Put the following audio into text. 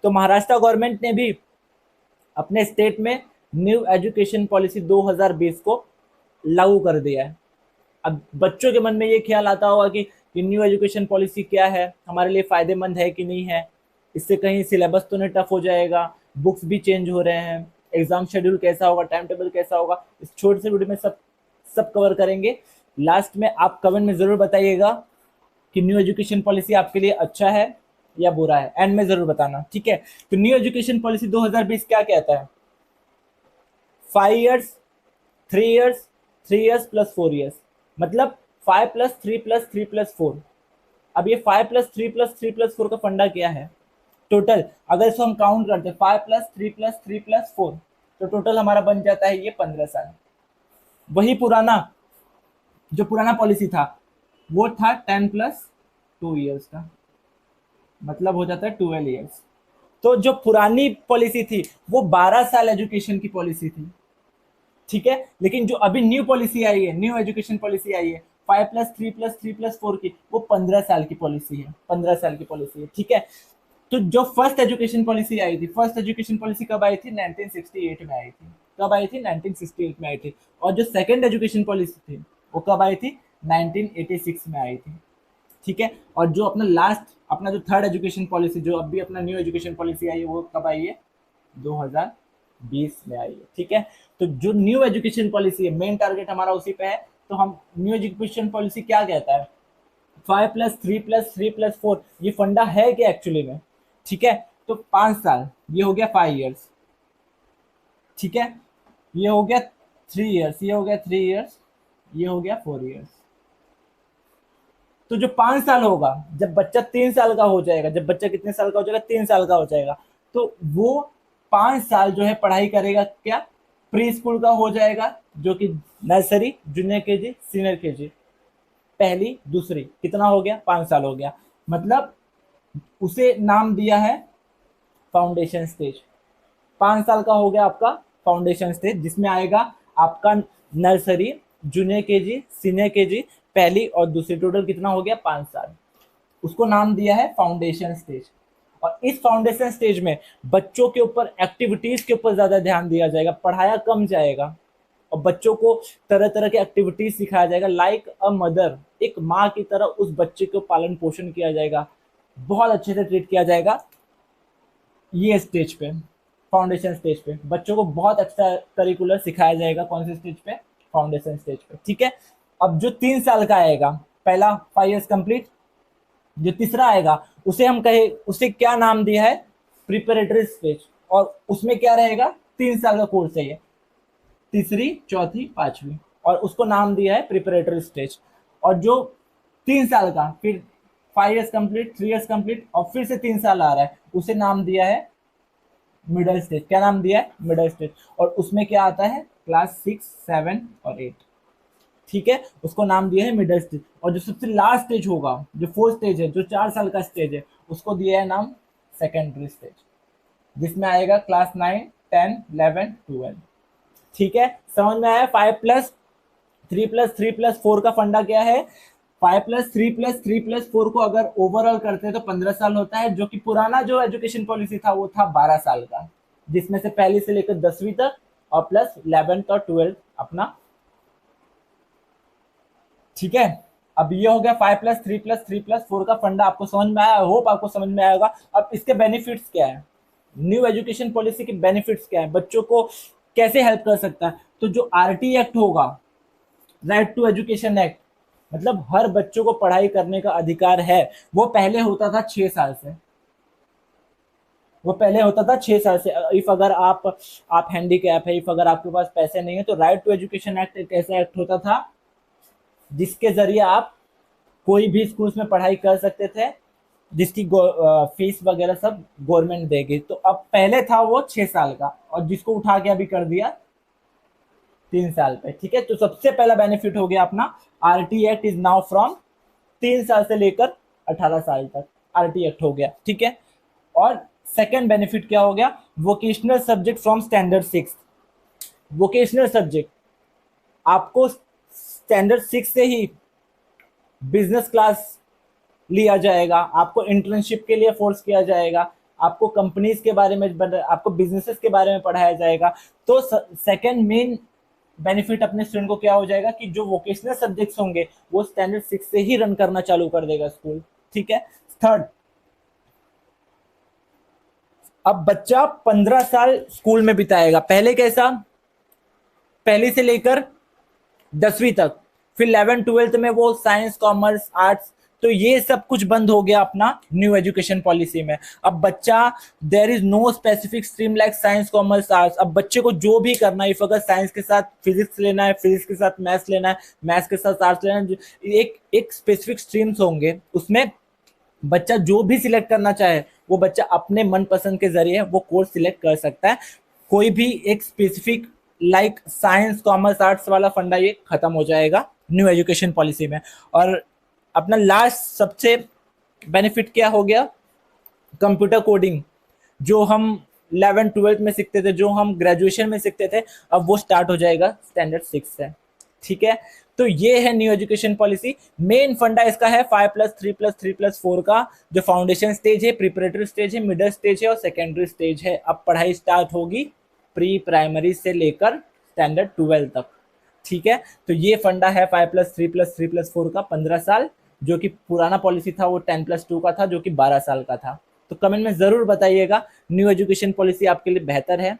तो महाराष्ट्र गवर्नमेंट ने भी अपने स्टेट में न्यू एजुकेशन पॉलिसी 2020 को लागू कर दिया है। अब बच्चों के मन में ये ख्याल आता होगा कि न्यू एजुकेशन पॉलिसी क्या है, हमारे लिए फ़ायदेमंद है कि नहीं है, इससे कहीं सिलेबस तो नहीं टफ हो जाएगा, बुक्स भी चेंज हो रहे हैं, एग्जाम शेड्यूल कैसा होगा, टाइम टेबल कैसा होगा। इस छोटे से वीडियो में सब सब कवर करेंगे। लास्ट में आप कमेंट में ज़रूर बताइएगा कि न्यू एजुकेशन पॉलिसी आपके लिए अच्छा है या बुरा है, एंड में ज़रूर बताना, ठीक है। तो न्यू एजुकेशन पॉलिसी 2020 क्या कहता है? 5 years, 3 years, 3 years plus 4 years, मतलब 5+3+3+4। अब ये 5+3+3+4 का फंडा क्या है? टोटल अगर इसको हम काउंट करते हैं 5+3+3+4, तो टोटल हमारा बन जाता है ये 15 साल। वही जो पुराना पॉलिसी था वो था 10+2 years का, मतलब हो जाता है 12 years। तो जो पुरानी पॉलिसी थी वो 12 साल एजुकेशन की पॉलिसी थी, ठीक है। लेकिन जो अभी न्यू पॉलिसी आई है, न्यू एजुकेशन पॉलिसी आई है 5+3+3+4 की, वो 15 साल की पॉलिसी है, 15 साल की पॉलिसी है, ठीक है। तो जो फर्स्ट एजुकेशन पॉलिसी आई थी, फर्स्ट एजुकेशन पॉलिसी कब आई थी? 1968 में आई थी। कब आई थी? 1968 में आई थी। और जो सेकेंड एजुकेशन पॉलिसी थी वो कब आई थी? 1986 में आई थी, ठीक है। और जो अपना जो थर्ड एजुकेशन पॉलिसी, जो अभी अपना न्यू एजुकेशन पॉलिसी आई है, वो कब आई है? 2020 में आई है, ठीक है। तो जो न्यू एजुकेशन पॉलिसी है, मेन टारगेट हमारा उसी पे है। तो हम न्यू एजुकेशन पॉलिसी क्या कहता है? 5+3+3+4, ये फंडा है क्या एक्चुअली में, ठीक है। तो 5 साल, ये हो गया 5 years, ठीक है। ये हो गया 3 years, ये हो गया 3 years, ये हो गया 4 years। तो जो 5 साल होगा, जब बच्चा 3 साल का हो जाएगा, जब बच्चा कितने साल का हो जाएगा? 3 साल का हो जाएगा, तो वो 5 साल जो है पढ़ाई करेगा क्या? प्री स्कूल का हो जाएगा, जो कि nursery, junior KG, senior KG, पहली दूसरी, कितना हो गया? 5 साल हो गया। मतलब उसे नाम दिया है फाउंडेशन स्टेज। 5 साल का हो गया आपका फाउंडेशन स्टेज, जिसमें आएगा आपका nursery, junior KG, senior KG, पहली और दूसरी, टोटल कितना हो गया? 5 साल। उसको नाम दिया है फाउंडेशन स्टेज। और इस फाउंडेशन स्टेज में बच्चों के ऊपर एक्टिविटीज के ऊपर ज्यादा ध्यान दिया जाएगा, पढ़ाया कम जाएगा, और बच्चों को तरह तरह के एक्टिविटीज सिखाया जाएगा। लाइक अ मदर, एक माँ की तरह उस बच्चे को पालन पोषण किया जाएगा, बहुत अच्छे से ट्रीट किया जाएगा। ये स्टेज पे, फाउंडेशन स्टेज पे बच्चों को बहुत एक्स्ट्रा करिकुलर सिखाया जाएगा। कौन से स्टेज पे? फाउंडेशन स्टेज पे, ठीक है। अब जो 3 साल का आएगा, पहला 5 years कंप्लीट, जो तीसरा आएगा उसे क्या नाम दिया है? Preparatory stage. और उसमें क्या रहेगा? 3 साल का कोर्स है ये, तीसरी, चौथी, पांचवी, और उसको नाम दिया है प्रिपरेटरी स्टेज। और जो 3 साल का, फिर 5 years कंप्लीट, 3 years कंप्लीट, और फिर से 3 साल आ रहा है, उसे नाम दिया है मिडल स्टेज। क्या नाम दिया है? Middle stage. और उसमें क्या आता है? क्लास 6, 7 और 8, ठीक है, उसको नाम दिया है मिडल स्टेज। और जो सबसे लास्ट स्टेज होगा, जो फोर्थ स्टेज है, जो 4 साल का स्टेज है, उसको दिया है नाम सेकेंडरी स्टेज, जिसमें आएगा क्लास 9, 10, 11, 12, ठीक है। समझ में आया? 5+3+3+4 का फंडा क्या है? 5+3+3+4 को अगर ओवरऑल करते हैं तो 15 साल होता है, जो कि पुराना जो एजुकेशन पॉलिसी था वो था 12 साल का, जिसमें से पहली से लेकर 10वीं तक, और प्लस 11th और 12th अपना, ठीक है। अब ये हो गया 5+3+3+4 का फंडा। आपको समझ में आया? होप आपको समझ में आएगा। अब इसके बेनिफिट्स क्या है? न्यू एजुकेशन पॉलिसी के बेनिफिट्स क्या है? बच्चों को कैसे हेल्प कर सकता है? तो जो आरटी एक्ट होगा, राइट टू एजुकेशन एक्ट, मतलब हर बच्चों को पढ़ाई करने का अधिकार है, वो पहले होता था 6 साल से। वो पहले होता था 6 साल से। इफ अगर आप हैंडीकैप है, इफ अगर आपके पास पैसे नहीं है, तो राइट टू एजुकेशन एक्ट एक ऐसा एक्ट होता था जिसके जरिए आप कोई भी स्कूल्स में पढ़ाई कर सकते थे, जिसकी फीस वगैरह सब गवर्नमेंट देगी। तो अब पहले था वो 6 साल का, और जिसको उठा के अभी कर दिया 3 साल पे, ठीक है। तो सबसे पहला बेनिफिट हो गया अपना, RT act is now from 3 साल से लेकर 18 साल तक आरटी एक्ट हो गया, ठीक है। और सेकेंड बेनिफिट क्या हो गया? Vocational subject from standard 6। Vocational subject आपको स्टैंडर्ड 6 से ही बिजनेस क्लास लिया जाएगा, आपको इंटर्नशिप के लिए फोर्स किया जाएगा, आपको कंपनीज के बारे में, आपको बिजनेसेस के बारे में पढ़ाया जाएगा। तो सेकंड मेन बेनिफिट अपने स्टूडेंट को क्या हो जाएगा कि जो वोकेशनल सब्जेक्ट्स होंगे वो स्टैंडर्ड 6 से ही रन करना चालू कर देगा स्कूल। ठीक है। थर्ड, अब बच्चा 15 साल स्कूल में बिताएगा। पहले कैसा, पहली से लेकर 10वीं तक, फिर 11th-12th में वो साइंस, कॉमर्स, आर्ट्स, तो ये सब कुछ बंद हो गया अपना न्यू एजुकेशन पॉलिसी में। अब बच्चा, there is no specific stream like science, commerce, arts. अब बच्चे को जो भी करना है, अगर साइंस के साथ फिजिक्स लेना है, फिजिक्स के साथ मैथ्स लेना है, मैथ्स के साथ आर्ट्स लेना है, एक स्पेसिफिक स्ट्रीम्स होंगे, उसमें बच्चा जो भी सिलेक्ट करना चाहे वो बच्चा अपने मनपसंद के जरिए वो कोर्स सिलेक्ट कर सकता है। कोई भी एक specific like science, commerce, arts वाला फंडा ये खत्म हो जाएगा न्यू एजुकेशन पॉलिसी में। और अपना लास्ट सबसे बेनिफिट क्या हो गया, कंप्यूटर कोडिंग, जो हम 11th-12th में सीखते थे, जो हम ग्रेजुएशन में सीखते थे, अब वो स्टार्ट हो जाएगा स्टैंडर्ड 6 से। ठीक है। तो ये है न्यू एजुकेशन पॉलिसी। मेन फंडा इसका है 5+3+3+4 का, जो फाउंडेशन स्टेज है, प्रिपरेटरी स्टेज है, मिडिल स्टेज है और सेकेंडरी स्टेज है। अब पढ़ाई स्टार्ट होगी प्री प्राइमरी से लेकर स्टैंडर्ड 12 तक। ठीक है। तो ये फंडा है 5+3+3+4 का 15 साल, जो कि पुराना पॉलिसी था वो 10+2 का था, जो कि 12 साल का था। तो कमेंट में जरूर बताइएगा न्यू एजुकेशन पॉलिसी आपके लिए बेहतर है